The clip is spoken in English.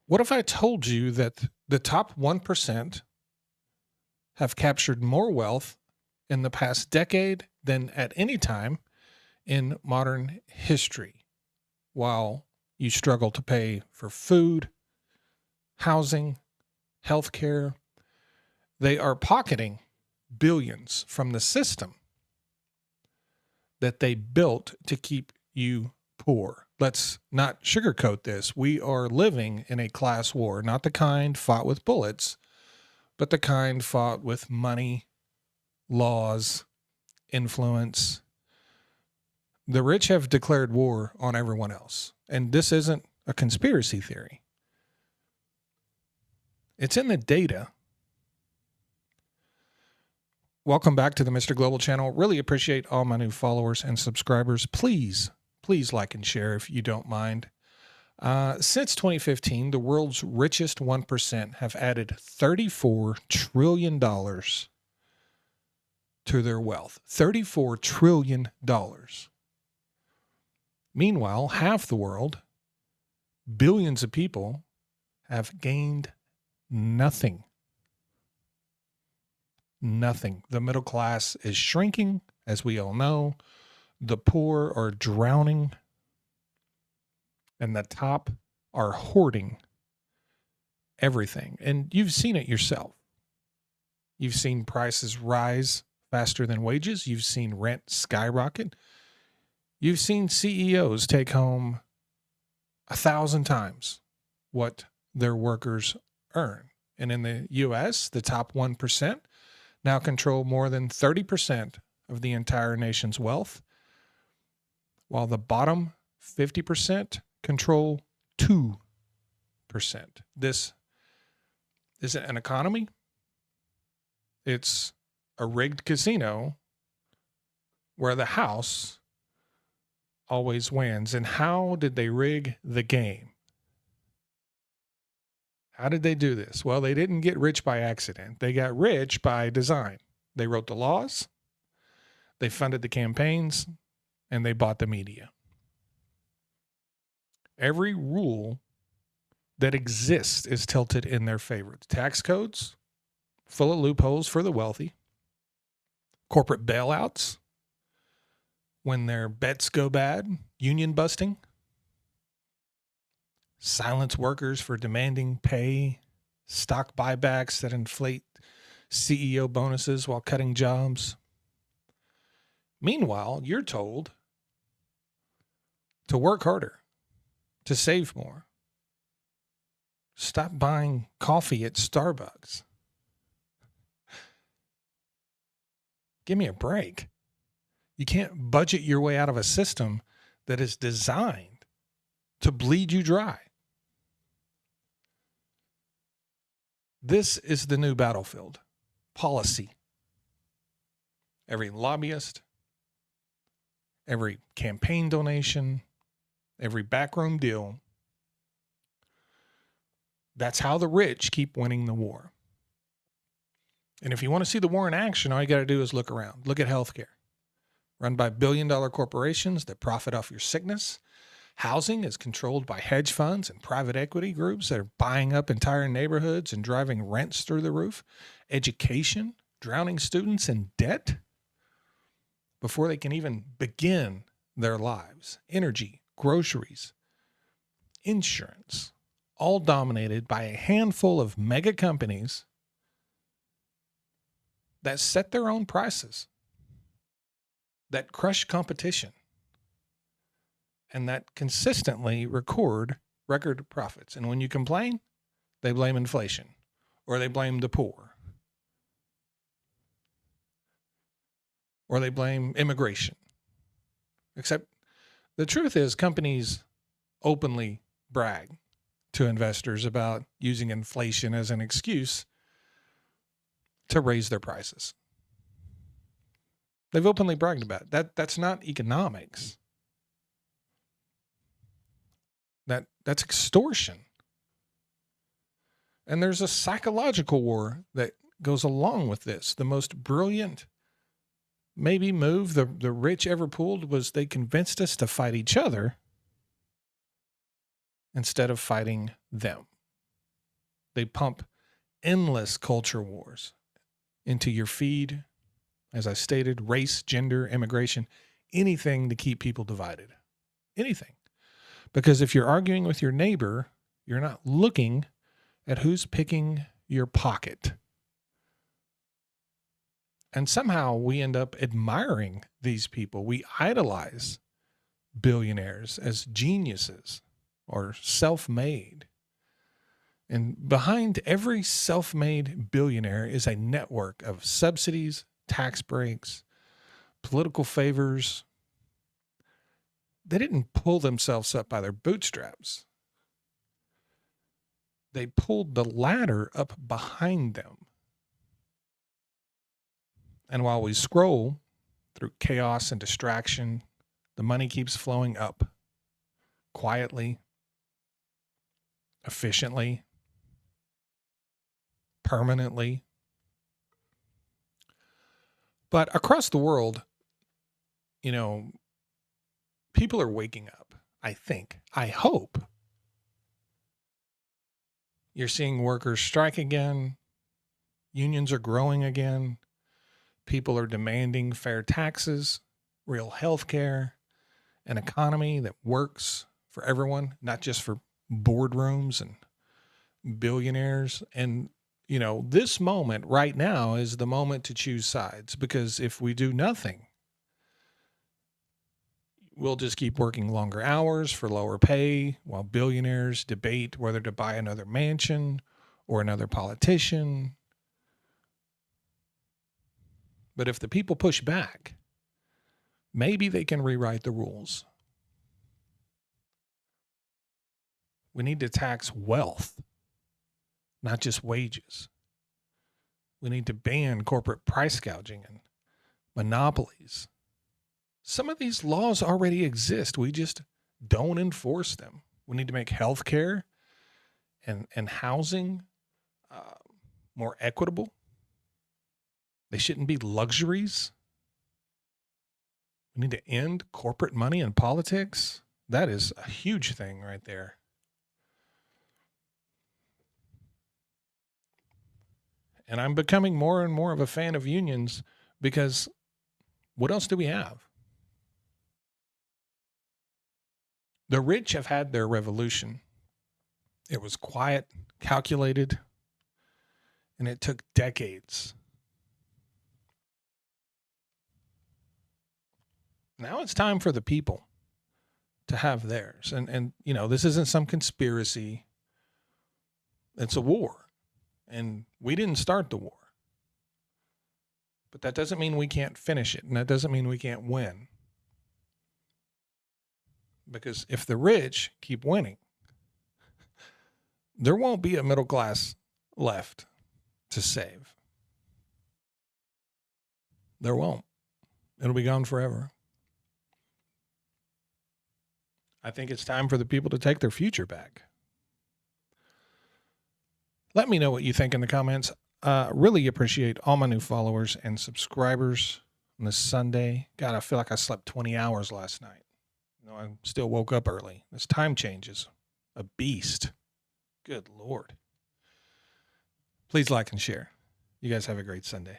What if I told you that the top 1% have captured more wealth in the past decade than at any time in modern history, while you struggle to pay for food, housing, healthcare? They are pocketing billions from the system that they built to keep you poor. Let's not sugarcoat this. We are living in a class war, not the kind fought with bullets, but the kind fought with money, laws, influence. The rich have declared war on everyone else. And this isn't a conspiracy theory. It's in the data. Welcome back to the Mr. Global channel. Really appreciate all my new followers and subscribers. Please like and share if you don't mind. Since 2015, the world's richest 1% have added $34 trillion to their wealth. $34 trillion. Meanwhile, half the world, billions of people, have gained nothing. Nothing. The middle class is shrinking, as we all know. The poor are drowning. And the top are hoarding everything. And you've seen it yourself. You've seen prices rise faster than wages. You've seen rent skyrocket. You've seen CEOs take home 1,000 times what their workers earn. And in the U.S., the top 1% now control more than 30% of the entire nation's wealth, while the bottom 50% control 2%. This isn't an economy. It's a rigged casino where the house always wins. And how did they rig the game? How did they do this? Well, they didn't get rich by accident. They got rich by design. They wrote the laws, they funded the campaigns, and they bought the media. Every rule that exists is tilted in their favor. Tax codes, full of loopholes for the wealthy. Corporate bailouts, when their bets go bad, union busting. Silence workers for demanding pay, stock buybacks that inflate CEO bonuses while cutting jobs. Meanwhile, you're told to work harder, to save more. Stop buying coffee at Starbucks. Give me a break. You can't budget your way out of a system that is designed to bleed you dry. This is the new battlefield. Policy. Every lobbyist, every campaign donation, every backroom deal. That's how the rich keep winning the war. And if you want to see the war in action, all you got to do is look around. Look at healthcare. Run by billion-dollar corporations that profit off your sickness. Housing is controlled by hedge funds and private equity groups that are buying up entire neighborhoods and driving rents through the roof. Education, drowning students in debt before they can even begin their lives. Energy, groceries, insurance, all dominated by a handful of mega companies that set their own prices, that crush competition, and that consistently record profits. And when you complain, they blame inflation or they blame the poor or they blame immigration. Except the truth is companies openly brag to investors about using inflation as an excuse to raise their prices. They've openly bragged about it. That's not economics. That's extortion. And there's a psychological war that goes along with this. The most brilliant maybe move the rich ever pulled was they convinced us to fight each other instead of fighting them. They pump endless culture wars into your feed. As I stated, race, gender, immigration, anything to keep people divided. Anything. Because if you're arguing with your neighbor, you're not looking at who's picking your pocket. And somehow we end up admiring these people. We idolize billionaires as geniuses or self-made. And behind every self-made billionaire is a network of subsidies, tax breaks, political favors. They didn't pull themselves up by their bootstraps. They pulled the ladder up behind them. And while we scroll through chaos and distraction, the money keeps flowing up quietly, efficiently, permanently. But across the world, people are waking up, I think. I hope. You're seeing workers strike again. Unions are growing again. People are demanding fair taxes, real health care, an economy that works for everyone, not just for boardrooms and billionaires. And, this moment right now is the moment to choose sides, because if we do nothing, we'll just keep working longer hours for lower pay while billionaires debate whether to buy another mansion or another politician. But if the people push back, maybe they can rewrite the rules. We need to tax wealth, not just wages. We need to ban corporate price gouging and monopolies. Some of these laws already exist. We just don't enforce them. We need to make healthcare and housing more equitable. They shouldn't be luxuries. We need to end corporate money in politics. That is a huge thing right there. And I'm becoming more and more of a fan of unions, because what else do we have? The rich have had their revolution. It was quiet, calculated, and it took decades. Now it's time for the people to have theirs. And this isn't some conspiracy. It's a war. And we didn't start the war. But that doesn't mean we can't finish it. And that doesn't mean we can't win. Because if the rich keep winning, there won't be a middle class left to save. There won't. It'll be gone forever. I think it's time for the people to take their future back. Let me know what you think in the comments. Really appreciate all my new followers and subscribers on this Sunday. God, I feel like I slept 20 hours last night. I still woke up early. This time change is a beast. Good Lord. Please like and share. You guys have a great Sunday.